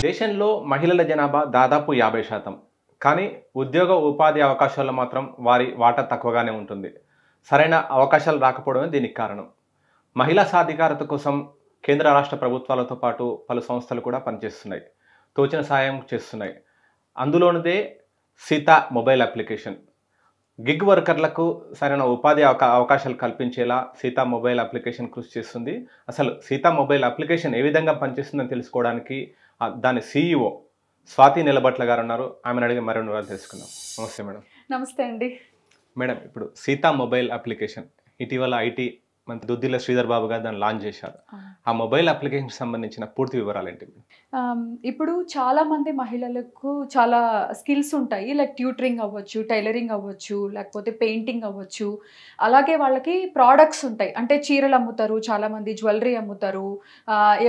దేశంలో మహిళల జనాభా దాదాపు 50%. కానీ ఉద్యోగ, ఉపాధి అవకాశాల్లో మాత్రం వారి వాటా తక్కువగానే ఉంటుంది. సరైన అవకాశాలు రాకపోవడమే దీనికి కారణం. మహిళా సాధికారత కోసం కేంద్ర, రాష్ట్ర ప్రభుత్వాలతో పాటు పలు సంస్థలు కూడా పనిచేస్తున్నాయి. తోచిన సాయం చేస్తున్నాయి. అందులోనిదే సీత మొబైల్ అప్లికేషన్. గిగ్ వర్కర్లకు సరైన ఉపాధి అవకాశాలు కల్పించేలా సీత మొబైల్ అప్లికేషన్ కృషి చేస్తుంది. అసలు సీత మొబైల్ అప్లికేషన్ ఏ విధంగా పనిచేస్తుందని తెలుసుకోవడానికి దాని సీఈఓ స్వాతి నిలబట్ల గారు ఉన్నారు. ఆమెను అడిగి మరిన్ని వివరాలు తెలుసుకుందాం. నమస్తే మేడం. నమస్తే అండి. మేడం, ఇప్పుడు సీత మొబైల్ అప్లికేషన్ ఇటీవల ఐటీ మంత్రి దుద్దిల్ల శ్రీధర్ బాబు గారు దాన్ని లాంచ్ చేశారు. ఆ మొబైల్ అప్లికేషన్ సంబంధించిన పూర్తి వివరాలు ఏంటి? ఇప్పుడు చాలా మంది మహిళలకు చాలా స్కిల్స్ ఉంటాయి. లైక్ ట్యూటరింగ్ అవ్వచ్చు, టైలరింగ్ అవ్వచ్చు, లేకపోతే పెయింటింగ్ అవ్వచ్చు. అలాగే వాళ్ళకి ప్రోడక్ట్స్ ఉంటాయి. అంటే చీరలు అమ్ముతారు, చాలామంది జ్యువెలరీ అమ్ముతారు,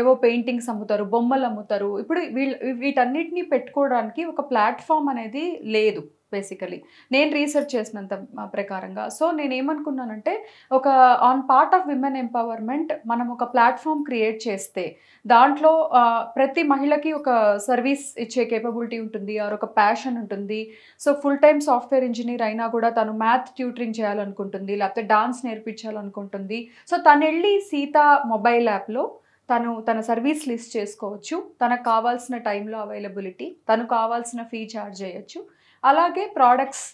ఏవో పెయింటింగ్స్ అమ్ముతారు, బొమ్మలు అమ్ముతారు. ఇప్పుడు వీటన్నిటిని పెట్టుకోవడానికి ఒక ప్లాట్ఫామ్ అనేది లేదు బేసికలీ. నేను రీసెర్చ్ చేసినంత ప్రకారంగా. సో నేను ఏమనుకున్నానంటే, ఒక on part of women empowerment మనం ఒక ప్లాట్ఫామ్ క్రియేట్ చేస్తే దాంట్లో ప్రతి మహిళకి ఒక సర్వీస్ ఇచ్చే కేపబిలిటీ ఉంటుంది, ఆర్ ఒక ప్యాషన్ ఉంటుంది. So full time software engineer అయినా కూడా తను మ్యాథ్ ట్యూటరింగ్ చేయాలనుకుంటుంది, లేకపోతే డాన్స్ నేర్పించాలనుకుంటుంది. సో తను వెళ్ళి సీత మొబైల్ యాప్లో తన సర్వీస్ లిస్ట్ చేసుకోవచ్చు. తనకు కావాల్సిన టైంలో అవైలబిలిటీ, తను కావాల్సిన ఫీ ఛార్జ్ చేయొచ్చు. అలాగే ప్రోడక్ట్స్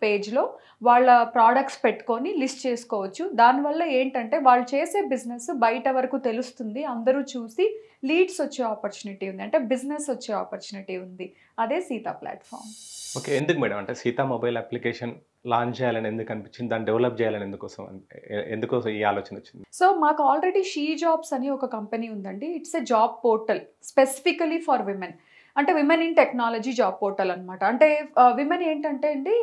పేజ్లో వాళ్ళ ప్రోడక్ట్స్ పెట్టుకొని లిస్ట్ చేసుకోవచ్చు. దానివల్ల ఏంటంటే వాళ్ళు చేసే బిజినెస్ బయట వరకు తెలుస్తుంది, అందరూ చూసి లీడ్స్ వచ్చే ఆపర్చునిటీ ఉంది, అంటే బిజినెస్ వచ్చే ఆపర్చునిటీ ఉంది. అదే సీతా ప్లాట్ఫామ్. ఓకే, ఎందుకు మేడం అంటే సీతా మొబైల్ అప్లికేషన్ లాంచ్ చేయాలని ఎందుకు అనిపించింది? దాన్ని డెవలప్ చేయాలని ఎందుకోసం ఈ ఆలోచన వచ్చింది? సో మాకు ఆల్రెడీ షీ జాబ్స్ అని ఒక కంపెనీ ఉందండి. It's a job portal specifically for women. అంటే women in technology job portal అనమాట. అంటే విమెన్ ఏంటంటే అండి,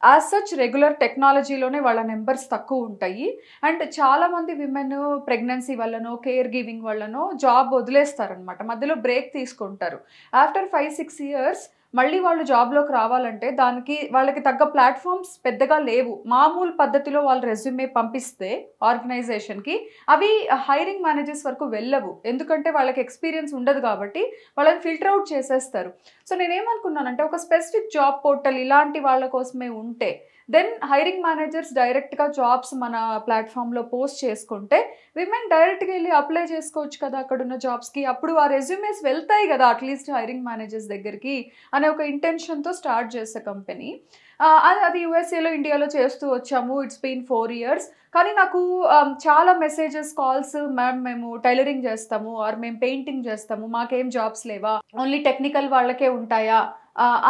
యాజ్ సచ్ రెగ్యులర్ టెక్నాలజీలోనే వాళ్ళ నెంబర్స్ తక్కువ ఉంటాయి. అండ్ చాలామంది విమెన్ ప్రెగ్నెన్సీ వల్లనో, కేర్ గివింగ్ వల్లనో జాబ్ వదిలేస్తారనమాట, మధ్యలో బ్రేక్ తీసుకుంటారు. ఆఫ్టర్ 5-6 years మళ్ళీ వాళ్ళు జాబ్లోకి రావాలంటే దానికి వాళ్ళకి తగ్గ ప్లాట్ఫామ్స్ పెద్దగా లేవు. మామూలు పద్ధతిలో వాళ్ళు రెజ్యూమే పంపిస్తే ఆర్గనైజేషన్కి అవి హైరింగ్ మేనేజర్స్ వరకు వెళ్ళవు. ఎందుకంటే వాళ్ళకి ఎక్స్పీరియన్స్ ఉండదు కాబట్టి వాళ్ళని ఫిల్టర్ అవుట్ చేసేస్తారు. సో నేనేమనుకున్నానంటే, ఒక స్పెసిఫిక్ జాబ్ పోర్టల్ ఇలాంటి వాళ్ళ కోసమే ఉంటే దెన్ హైరింగ్ మేనేజర్స్ డైరెక్ట్గా జాబ్స్ మన ప్లాట్ఫామ్లో పోస్ట్ చేసుకుంటే విమెన్ డైరెక్ట్గా వెళ్ళి అప్లై చేసుకోవచ్చు కదా అక్కడున్న జాబ్స్కి. అప్పుడు ఆ రెజ్యూమేస్ వెళ్తాయి కదా అట్లీస్ట్ హైరింగ్ మేనేజర్స్ దగ్గరికి అనే ఒక ఇంటెన్షన్తో స్టార్ట్ చేసే కంపెనీ. అది యూఎస్ఏలో, ఇండియాలో చేస్తూ వచ్చాము. It's been 4 years. కానీ నాకు చాలా మెసేజెస్, కాల్స్, మ్యామ్ మేము టైలరింగ్ చేస్తాము, ఆర్ మేము పెయింటింగ్ చేస్తాము, మాకేం జాబ్స్ లేవా, ఓన్లీ టెక్నికల్ వాళ్ళకే ఉంటాయా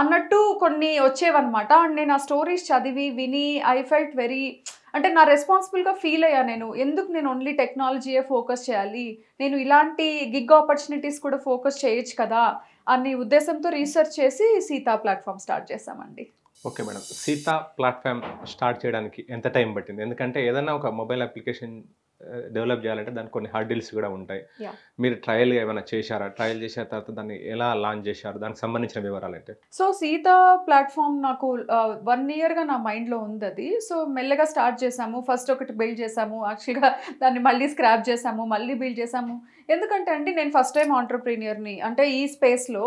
అన్నట్టు కొన్ని వచ్చేవన్నమాట. అండ్ నేను ఆ స్టోరీస్ చదివి విని ఐ ఫెల్ట్ వెరీ, అంటే నా రెస్పాన్సిబుల్గా ఫీల్ అయ్యా. ఎందుకు నేను ఓన్లీ టెక్నాలజీయే ఫోకస్ చేయాలి, నేను ఇలాంటి గిగ్ ఆపర్చునిటీస్ కూడా ఫోకస్ చేయొచ్చు కదా అనే ఉద్దేశంతో రీసెర్చ్ చేసి సీతా ప్లాట్ఫామ్ స్టార్ట్ చేసామండి. Okay madam, Sita platform start చేయడానికి ఎంత టైం పట్టింది? ఎందుకంటే ఏదైనా ఒక మొబైల్ అప్లికేషన్ డెవలప్ చేయాలంటే దానికి కొన్ని హర్డిల్స్ కూడా ఉంటాయి. మీరు ట్రయల్ ఏమైనా చేశారా? ట్రయల్ చేసిన తర్వాత దాన్ని ఎలా లాంచ్ చేశారు? దానికి సంబంధించిన వివరాలు అంటే? సో సీతా ప్లాట్ఫామ్ నాకు 1 yearగా నా మైండ్లో ఉంది అది. సో మెల్లగా స్టార్ట్ చేసాము. ఫస్ట్ ఒకటి బిల్డ్ చేసాము, యాక్చువల్గా దాన్ని మళ్ళీ స్క్రాప్ చేసాము, మళ్ళీ బిల్డ్ చేసాము. ఎందుకంటే అండి, నేను ఫస్ట్ టైం ఆంటర్ప్రీనియర్ని, అంటే ఈ స్పేస్లో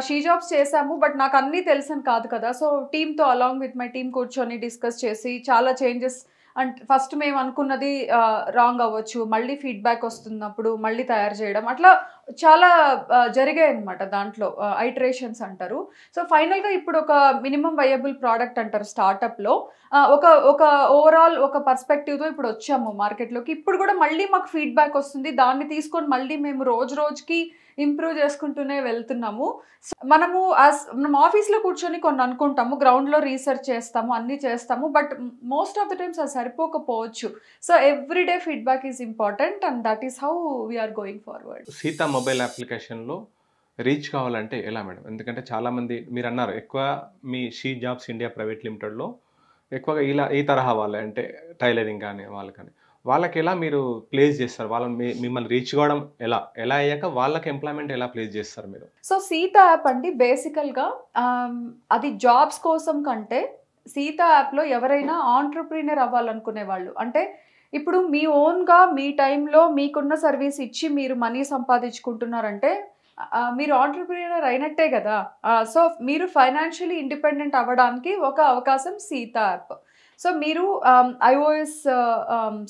షీ జాబ్స్ చేసాము, బట్ నాకు అన్నీ తెలుసని కాదు కదా. సో టీమ్తో అలాంగ్ విత్ మై టీమ్ కూర్చొని డిస్కస్ చేసి చాలా చేంజెస్, అంటే ఫస్ట్ మేము అనుకున్నది రాంగ్ అవ్వచ్చు, మళ్ళీ ఫీడ్బ్యాక్ వస్తున్నప్పుడు మళ్ళీ తయారు చేయడం, అట్లా చాలా జరిగాయి అనమాట. దాంట్లో ఐటరేషన్స్ అంటారు. సో ఫైనల్గా ఇప్పుడు ఒక మినిమం వయబుల్ ప్రోడక్ట్ అంటారు స్టార్టప్లో, ఒక ఓవరాల్ ఒక పర్స్పెక్టివ్తో ఇప్పుడు వచ్చాము మార్కెట్లోకి. ఇప్పుడు కూడా మళ్ళీ మాకు ఫీడ్బ్యాక్ వస్తుంది, దాన్ని తీసుకొని మళ్ళీ మేము రోజుకి ఇంప్రూవ్ చేసుకుంటూనే వెళ్తున్నాము. మనం ఆఫీస్లో కూర్చొని కొన్ని అనుకుంటాము, గ్రౌండ్లో రీసెర్చ్ చేస్తాము, అన్నీ చేస్తాము, but most of the times అది సరిపోకపోవచ్చు. So everyday feedback is important and that is how we're going forward. Sita mobile అప్లికేషన్లో రీచ్ కావాలంటే ఎలా మేడం? ఎందుకంటే చాలామంది మీరు అన్నారు, ఎక్కువ మీ షీ జాబ్స్ ఇండియా ప్రైవేట్ లిమిటెడ్లో ఎక్కువగా ఈ తరహా వాళ్ళే, అంటే టైలరింగ్ కానీ వాళ్ళకి ఎలా మీరు ప్లేస్ చేస్తారు? వాళ్ళని మిమ్మల్ని రీచ్ కావడం ఎలా అయ్యాక వాళ్ళకి ఎంప్లాయ్మెంట్ ఎలా ప్లేస్ చేస్తారు మీరు? సో సీతా యాప్ అండి బేసికల్గా అది జాబ్స్ కోసం కంటే సీతా యాప్లో ఎవరైనా ఆంటర్ప్రీనర్ అవ్వాలనుకునే వాళ్ళు, అంటే ఇప్పుడు మీ ఓన్గా మీ టైంలో మీకున్న సర్వీస్ ఇచ్చి మీరు మనీ సంపాదించుకుంటున్నారంటే మీరు ఆంటర్‌ప్రెన్యూర్ అయినట్టే గదా! సో, మీరు ఫైనాన్షియల్లీ ఇండిపెండెంట్ అవ్వడానికి ఒక అవకాశం సీత యాప్. సో, మీరు iOS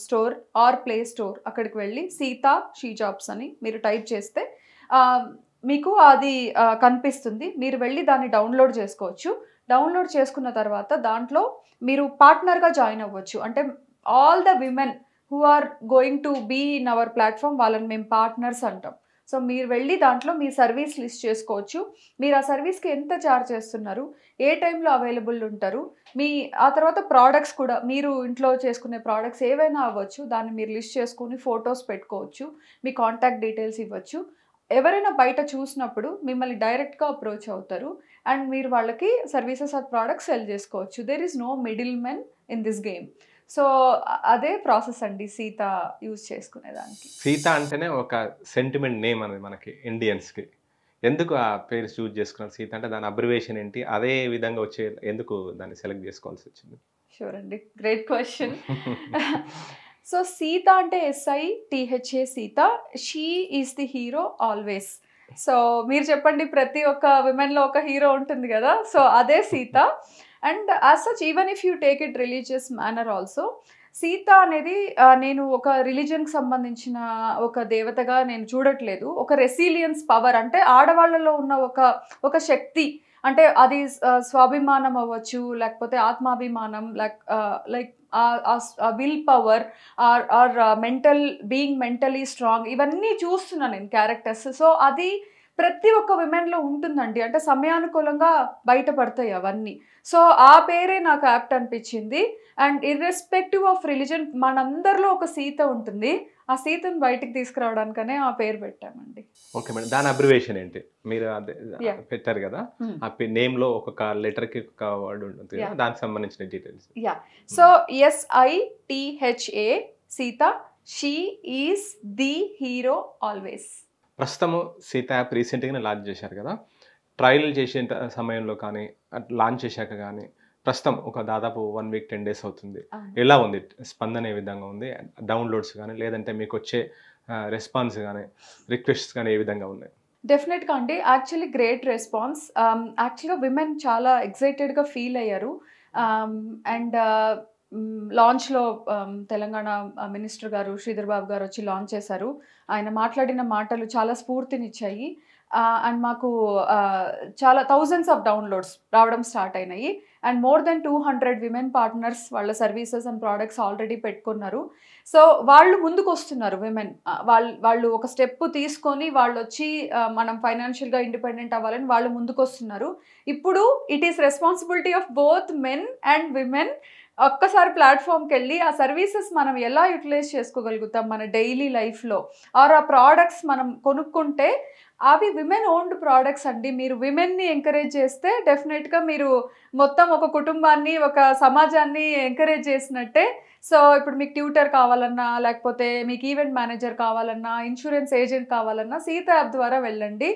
store or play store అక్కడికి వెళ్ళి సీత షీ జాబ్స్ అని మీరు టైప్ చేస్తే ఆహ్, మీకు అది కనిపిస్తుంది. మీరు వెళ్ళి దాన్ని డౌన్‌లోడ్ చేసుకోవచ్చు. డౌన్‌లోడ్ చేసుకున్న తర్వాత దాంట్లో మీరు పార్ట్నర్‌గా జాయిన్ అవ్వచ్చు. అంటే all the women who are going to be in our platform వాళ్ళని మేము పార్ట్నర్స్ అంటాం. సో, మీరు వెళ్ళి దాంట్లో మీ సర్వీస్ లిస్ట్ చేసుకోవచ్చు. మీరు ఆ సర్వీస్‌కి ఎంత చార్జ్ చేస్తున్నారు? ఏ టైంలో అవైలబుల్ ఉంటారు? ఆ తర్వాత ప్రొడక్ట్స్ కూడా మీరు ఇంట్లో చేసుకునే ప్రొడక్ట్స్ ఏవైనా అవ్వచ్చు. దాన్ని మీరు లిస్ట్ చేసుకొని ఫోటోస్ పెట్టుకోవచ్చు. మీ కాంటాక్ట్ డీటెయిల్స్ ఇవ్వచ్చు. ఎవరైనా బయట చూసినప్పుడు మిమ్మల్ని డైరెక్ట్‌గా అప్రోచ్ అవుతారు. అండ్ మీరు వాళ్ళకి సర్వీసెస్ ఆర్ ప్రొడక్ట్స్ సెల్ చేసుకోవచ్చు. There is no middle men in this game. So, అదే ప్రాసెస్ అండి సీత యూజ్ చేసుకునేదానికి. సీత అంటేనే ఒక సెంటిమెంట్ నేమ్ అనేది మనకి ఇండియన్స్‌కి. ఎందుకు ఆ పేరు చూజ్ చేసుకున్నారు సీత అంటే దాని అబ్రివియేషన్ ఏంటి? అదే విధంగా వచ్చే ఎందుకు దాన్ని సెలెక్ట్ చేసుకోవాల్సొచ్చింది? షూర్ అండి. Great question. సో, సీత అంటే SITHA Sita. She is the hero always. So, మీరు చెప్పండి ప్రతి ఒక్క విమెన్‌లో ఒక హీరో ఉంటుంది గదా! సో, అదే Sita. And as such even if you take it religious manner also Sita అనేది నేను ఒక రిలిజియన్‌కి సంబంధించిన ఒక దేవతగా నేను చూడట్లేదు. ఒక రెసిలియన్స్ పవర్ అంటే ఆడవాళ్ళలో ఉన్న ఒక శక్తి. అంటే అది స్వాభిమానం అవ్వచ్చు, లేకపోతే ఆత్మాభిమానం like will power or mentally strong ఇవన్నీ చూస్తున్నా నేను క్యారెక్టర్స్. సో, అది ప్రతి ఒక్క విమెన్‌లో ఉంటుందండి. అంటే సమయానుకూలంగా బయటపడతాయి అవన్నీ. సో, ఆ పేరే నాకు యాప్ట్ అనిపించింది. అండ్ ఇర్రెస్పెక్టివ్ ఆఫ్ రిలిజన్ మనందరిలో ఒక సీత ఉంటుంది. ఆ సీతను బయటికి తీసుకురావడానికనే ఆ పేరు పెట్టామండి. Okay madam. దాని అబ్రివియేషన్ ఏంటి? మీరు అదే యాహ్! పెట్టారు గదా! ఆ నేమ్‌లో ఒక్కొక్క లెటర్‌కి ఒక వర్డ్ ఉంటుంది కదా! యాహ్! దానికి సంబంధించిన details. Yeah! So, SITHA Sita. She is the hero always. ప్రస్తుతము సీత యాప్ రీసెంట్‌గానే లాంచ్ చేశారు కదా! ట్రయల్ చేసే సమయంలో కానీ, లాంచ్ చేశాక గానీ, ప్రస్తుతం ఒక దాదాపు 1 వీక్ 10 డేస్ అవుతుంది. అవును. ఎలా ఉంది? స్పందన ఏ విధంగా ఉంది? డౌన్‌లోడ్స్ గానీ, లేదంటే మీకొచ్చే రెస్పాన్స్ గానీ, రిక్వెస్ట్స్ గానీ ఏ విధంగా ఉన్నాయి? డెఫినెట్‌గా అండి. Actually great response. యాక్చువల్‌గా విమెన్ చాలా ఎక్సైటెడ్‌గా ఫీల్ అయ్యారు. అండ్ లాంచ్‌లో తెలంగాణ మినిస్టర్ గారు శ్రీధర్ బాబు గారు వచ్చి లాంచ్ చేశారు. ఆయన మాట్లాడిన మాటలు చాలా స్ఫూర్తినిచ్చాయి. అండ్ మాకు చాలా థౌసండ్స్ ఆఫ్ డౌన్‌లోడ్స్ రావడం స్టార్ట్ అయినాయి. And more than 200 women partners వాళ్ళ సర్వీసెస్ అండ్ ప్రొడక్ట్స్ ఆల్రెడీ పెట్టుకున్నారు. సో, వాళ్ళు ముందుకొస్తున్నారు విమెన్. వాళ్ళు ఒక స్టెప్ తీసుకొని వాళ్ళొచ్చి మనం ఫైనాన్షియల్‌గా ఇండిపెండెంట్ అవ్వాలని వాళ్ళు ముందుకొస్తున్నారు. ఇప్పుడు it is responsibility of both men and women ఒక్కసారి ప్లాట్‌ఫార్మ్‌కెళ్ళి ఆ సర్వీసెస్ మనం ఎలా యుటిలైజ్ చేసుకోగలుగుతాం మన డైలీ లైఫ్‌లో ఆర్ ఆ ప్రొడక్ట్స్ మనం కొనుక్కుంటే అవి విమెన్ ఓన్డ్ ప్రొడక్ట్స్ అండి. మీరు విమెన్‌ని ఎంకరేజ్ చేస్తే డెఫినెట్‌గా మీరు మొత్తం ఒక కుటుంబాన్ని, ఒక సమాజాన్ని ఎంకరేజ్ చేసినట్టే. సో, ఇప్పుడు మీకు ట్యూటర్ కావాలన్నా, లేకపోతే మీకు ఈవెంట్ మేనేజర్ కావాలన్నా, ఇన్స్యూరెన్స్ ఏజెంట్ కావాలన్నా సీత యాప్ ద్వారా వెళ్ళండి.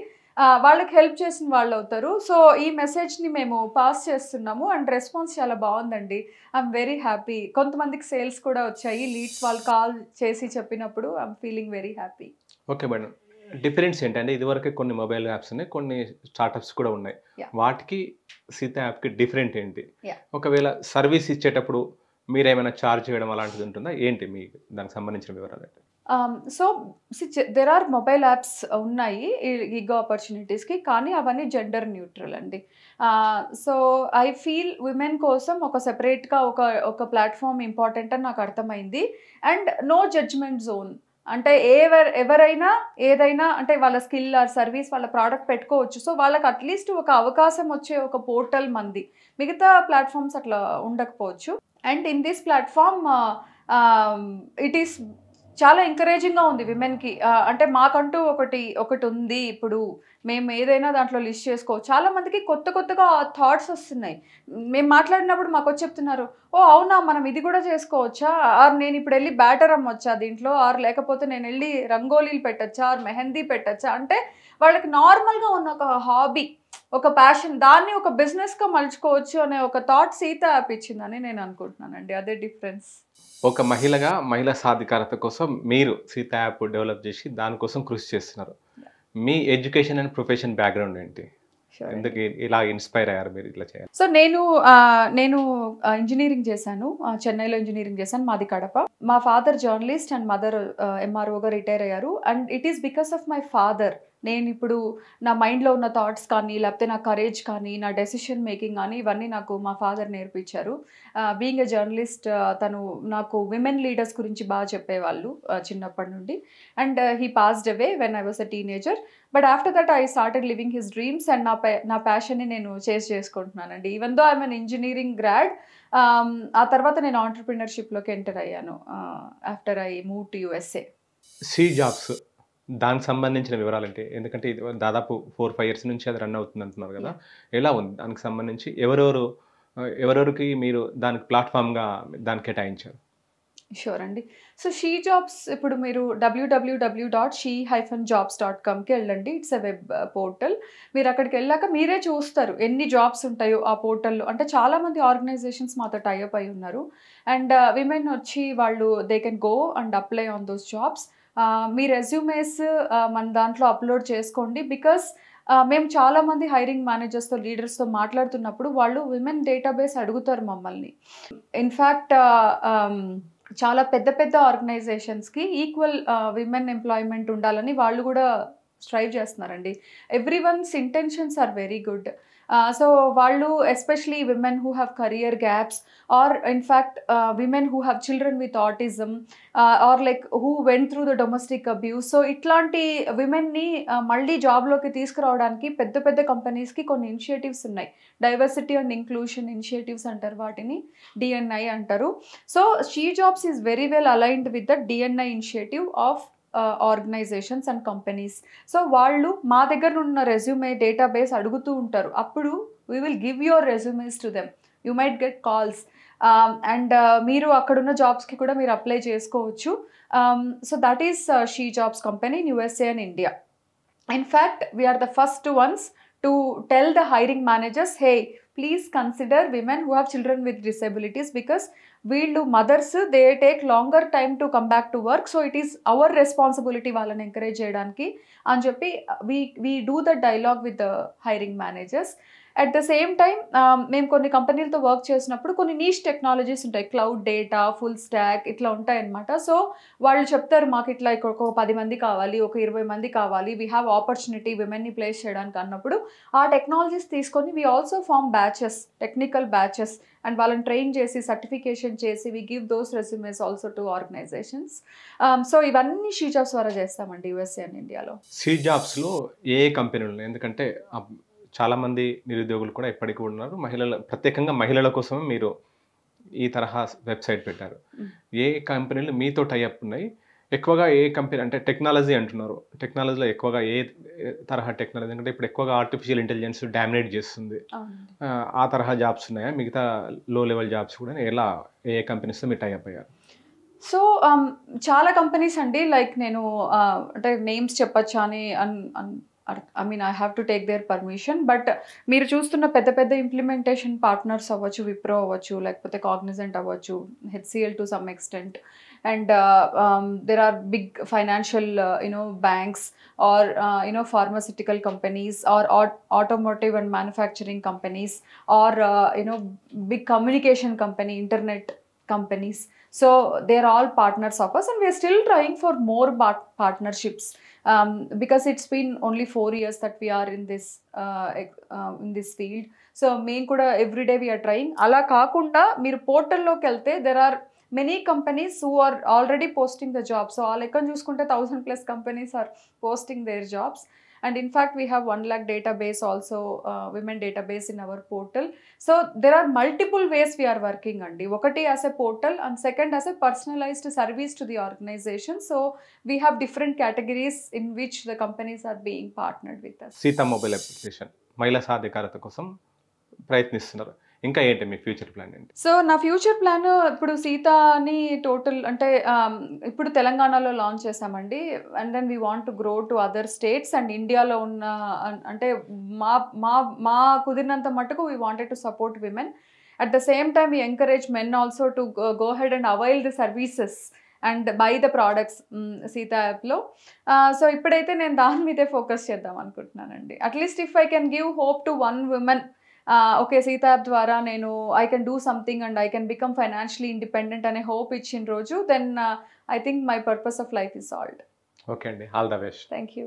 వాళ్ళకి హెల్ప్ చేసిన వాళ్ళవుతారు. సో, ఈ మెసేజ్‌ని మేము పాస్ చేస్తున్నాము. అండ్ రెస్పాన్స్ చాలా బావుందండి. I'm very happy. కొంతమందికి సేల్స్ కూడా వచ్చాయి. లీడ్స్ వాళ్ళు కాల్ చేసి చెప్పినప్పుడు I'm feeling very happy. Okay madam. Difference ఏంటంటే ఇదివరకే కొన్ని మొబైల్ యాప్స్ ఉన్నాయి. కొన్ని స్టార్టప్స్ కూడా ఉన్నాయి. యాహ్! వాటికి సీత యాప్‌కి డిఫరెంట్ ఏంటి? యాహ్! ఒకవేళ సర్వీస్ ఇచ్చేటప్పుడు మీరేమైనా చార్జ్ చేయడం అలాంటిది ఉంటుందా? ఏంటి మీ దానికి సంబంధించిన వివరాలు? So, there are mobile apps ఉన్నాయి ఈ గిగ్ ఆపర్చునిటీస్‌కి. కానీ అవన్నీ జెండర్ న్యూట్రల్ అండి. సో, ఐ ఫీల్ విమెన్ కోసం ఒక సెపరేట్‌గా ఒక ప్లాట్‌ఫార్మ్ ఇంపార్టెంట్ అని నాకు అర్థమైంది. And no judgement zone. అంటే ఎవరైనా ఏదైనా అంటే వాళ్ళ స్కిల్ ఆర్ సర్వీస్ వాళ్ళ ప్రొడక్ట్ పెట్టుకోవచ్చు. సో, వాళ్ళకి అట్‌లీస్ట్ ఒక అవకాశం వచ్చే ఒక పోర్టల్ మనది. మిగతా ప్లాట్‌ఫార్మ్స్ అట్లా ఉండకపోవచ్చు. And in this platform it is చాలా ఎంకరేజింగ్‌గా ఉంది విమెన్‌కి. అంటే మాకంటూ ఒకటుంది ఇప్పుడు. మేము ఏదైనా దాంట్లో లిస్ట్ చేసుకోవచ్చు. చాలా మందికి కొత్తగా థాట్స్ వస్తున్నాయి. మేము మాట్లాడినప్పుడు మాకొచ్చి చెప్తున్నారు. ఓహ్! అవునా! మనం ఇది కూడా చేసుకోవచ్చా? ఆర్ నేనిప్పుడెళ్ళి బ్యాటర్ అమ్మొచ్చా దీంట్లో? ఆర్ లేకపోతే నేనెళ్ళి రంగోలీలు పెట్టొచ్చా? ఆర్ మెహందీ పెట్టొచ్చా? అంటే వాళ్ళకి నార్మల్‌గా ఉన్న ఒక హాబీ, ఒక ప్యాషన్ దాన్ని ఒక బిజినెస్‌గా మలుచుకోవచ్చు అనే ఒక థాట్ సీత యాప్ ఇచ్చిందని నేను అనుకుంటున్నానండి. అదే డిఫరెన్స్. ఒక మహిళగా మహిళా సాధికారత కోసం మీరు సీత యాప్ డెవలప్ చేసి దానికోసం కృషి చేస్తున్నారు. మీ ఎడ్యుకేషన్ అండ్ ప్రొఫెషన్ బ్యాక్గ్రౌండ్ ఏంటి? ఎందుకు ఇలా ఇన్స్పైర్ అయ్యారు మీరు ఇట్లా చేయాలి? సో నేను ఇంజనీరింగ్ చేశాను. చెన్నైలో ఇంజనీరింగ్ చేశాను. మాది కడప. మా ఫాదర్ జర్నలిస్ట్ అండ్ మదర్ ఎంఆర్ఓగా రిటైర్ అయ్యారు. And it is because of my father నేను ఇప్పుడు నా మైండ్లో ఉన్న థాట్స్ కానీ, లేకపోతే నా కరేజ్ కానీ, నా డెసిషన్ మేకింగ్ కానీ ఇవన్నీ నాకు మా ఫాదర్ నేర్పించారు. బీయింగ్ ఎ జర్నలిస్ట్ తను నాకు విమెన్ లీడర్స్ గురించి బాగా చెప్పేవాళ్ళు చిన్నప్పటి నుండి. And he passed away when I was a teenager. But after that I started living his dreams and నా ప్యాషన్ని నేను చేస్ చేసుకుంటున్నానండి. Even though I'm an engineering grad. ఆ తర్వాత నేను ఆంటర్‌ప్రెన్యూర్‌షిప్‌లోకి ఎంటర్ అయ్యాను after I move to USA. She jobs దానికి సంబంధించిన వివరాలంటే, ఎందుకంటే ఇది దాదాపు 4-5 ఇయర్స్ నుంచి అది రన్ అవుతుంది అంటున్నారు కదా, ఎలా ఉంది దానికి సంబంధించి? ఎవరెవరికి మీరు దానికి ప్లాట్ఫామ్గా దాన్ని కేటాయించారు? షూర్ అండి. సో షీ జాబ్స్ ఇప్పుడు మీరు www.she-jobs.comకి వెళ్ళండి. It's a web portal. మీరు అక్కడికి వెళ్ళాక మీరే చూస్తారు ఎన్ని జాబ్స్ ఉంటాయో ఆ పోర్టల్లో. అంటే చాలామంది ఆర్గనైజేషన్స్ మాతో టైఅప్ అయి ఉన్నారు. అండ్ విమెన్ వచ్చి వాళ్ళు they can go and apply on those jobs. Me resumes మన దాంట్లో అప్లోడ్ చేసుకోండి. బికాస్ మేము చాలామంది హైరింగ్ మేనేజర్స్తో లీడర్స్తో మాట్లాడుతున్నప్పుడు వాళ్ళు విమెన్ డేటాబేస్ అడుగుతారు మమ్మల్ని. ఇన్ఫ్యాక్ట్ చాలా పెద్ద పెద్ద ఆర్గనైజేషన్స్కి ఈక్వల్ విమెన్ ఎంప్లాయ్మెంట్ ఉండాలని వాళ్ళు కూడా స్ట్రైవ్ చేస్తున్నారండి. Everyone's intentions are very good. So వాళ్ళు especially women who have career gaps or in fact women who have children with autism or like who went through the domestic abuse. So ఇట్లాంటి విమెన్ని మళ్ళీ జాబ్లోకి తీసుకురావడానికి పెద్ద పెద్ద కంపెనీస్కి కొన్ని ఇనిషియేటివ్స్ ఉన్నాయి. డైవర్సిటీ అండ్ ఇంక్లూషన్ ఇనిషియేటివ్స్ అంటారు వాటిని, డిఎన్ఐ అంటారు. So she jobs is very well aligned with the DNI initiative of organisations and companies. So వాళ్ళు మా దగ్గర ఉన్న రెజ్యూమే డేటాబేస్ అడుగుతూ ఉంటారు. అప్పుడు we will give your resumes to them. You might get calls and మీరు అక్కడున్న జాబ్స్కి కూడా మీరు అప్లై చేసుకోవచ్చు. So that is she jobs company in USA and India. In fact we're the first ones to tell the hiring managers, hey, please consider women who have children with disabilities because వీళ్ళు mothers they take longer time to come back to work. So it is our responsibility వాళ్ళని encourage చేయడానికి అని చెప్పి we do the dialogue with the hiring managers. At the same time మేము కొన్ని కంపెనీలతో work చేసినప్పుడు కొన్ని నీష్ టెక్నాలజీస్ ఉంటాయి, క్లౌడ్ డేటా, ఫుల్ స్టాక్ ఇట్లా ఉంటాయన్నమాట. సో వాళ్ళు చెప్తారు మాకు ఇట్లా ఒక 10 మంది కావాలి, ఒక 20 మంది కావాలి, వీ హ్యావ్ ఆపర్చునిటీ విమెన్ని ప్లేస్ చేయడానికి అన్నప్పుడు ఆ టెక్నాలజీస్ తీసుకొని we also form batches, technical batches and వాళ్ళని ట్రైన్ చేసి సర్టిఫికేషన్ చేసి we give those resumes also to organisations. So ఇవన్నీ షీ జాబ్స్ ద్వారా చేస్తామండి యూఎస్ఏ అండ్ ఇండియాలో. షీ జాబ్స్లో ఏ కంపెనీలు? ఎందుకంటే చాలామంది నిరుద్యోగులు కూడా ఇప్పటికీ ఉన్నారు. ప్రత్యేకంగా మహిళల కోసమే మీరు ఈ తరహా వెబ్సైట్ పెట్టారు. ఏ కంపెనీలు మీతో టైఅప్ ఉన్నాయి? ఎక్కువగా ఏ కంపెనీ అంటే టెక్నాలజీ అంటున్నారు, టెక్నాలజీలో ఎక్కువగా ఏ తరహా టెక్నాలజీ? అంటే ఇప్పుడు ఎక్కువగా ఆర్టిఫిషియల్ ఇంటెలిజెన్స్ డామినేట్ చేస్తుంది. ఆ తరహా జాబ్స్ ఉన్నాయా? మిగతా లో లెవెల్ జాబ్స్ కూడా ఎలా ఏ కంపెనీస్తో మీరు టైఅప్ అయ్యారు? సో చాలా కంపెనీస్ అండి. లైక్ నేను అంటే నేమ్స్ చెప్పచ్చా అని I mean I have to take their permission. But మీరు చూస్తున్న పెద్ద పెద్ద ఇంప్లిమెంటేషన్ పార్ట్నర్స్ అవ్వచ్చు, విప్రో అవ్వచ్చు, లేకపోతే కాగ్నిజెంట్ అవ్వచ్చు, HCl to some extent. And there are big financial banks or pharmaceutical companies or automotive and manufacturing companies or big communication company, internet companies. So they're all partners of us and we're still trying for more partnerships because it's been only 4 years that we are in this field. So main kuda every day we are trying. Ala kaakunda meer portal loki velte there are many companies who are already posting the jobs. So all ekkan chuskunte 1000+ companies are posting their jobs. And in fact we have 1 lakh database also, women database in our portal. So there are multiple ways we are working andi. Okati as a portal and second as a personalized service to the organization. So we have different categories in which the companies are being partnered with us. Sita mobile application మహిళా సాధికారత కోసం ప్రయత్నిస్తున్నారు. ఇంకా ఏంటి మీ future plan ఏంటి? So నా future plan ఇప్పుడు సీతాని టోటల్ అంటే ఇప్పుడు తెలంగాణలో లాంచ్ చేసామండి. And then we want to grow to other states and ఇండియాలో ఉన్న అంటే మా కుదిరినంత మటుకు we wanted to support women. At the same time we encourage men also to go head and avail the services and buy the products Sita యాప్లో. So ఇప్పుడైతే నేను దాని మీదే ఫోకస్ చేద్దాం అనుకుంటున్నానండి. At least if I can give hope to one women, okay Sita app ద్వారా నేను I can do something and I can become financially independent అనే హోప్ ఇచ్చిన రోజు, then I think my purpose of life is solved. Okay అండి, all the best. Thank you.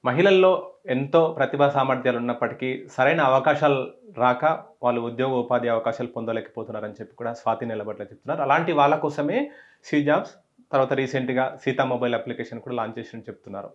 మహిళల్లో ఎంతో ప్రతిభా సామర్థ్యాలు ఉన్నప్పటికీ సరైన అవకాశాలు రాక వాళ్ళు ఉద్యోగ ఉపాధి అవకాశాలు పొందలేకపోతున్నారని చెప్పి కూడా స్వాతి నిలబట్ల చెప్తున్నారు. అలాంటి వాళ్ళ కోసమే సీ జాబ్స్ తర్వాత రీసెంట్గా సీతా మొబైల్ అప్లికేషన్ కూడా లాంచ్ చేసి చెప్తున్నారు.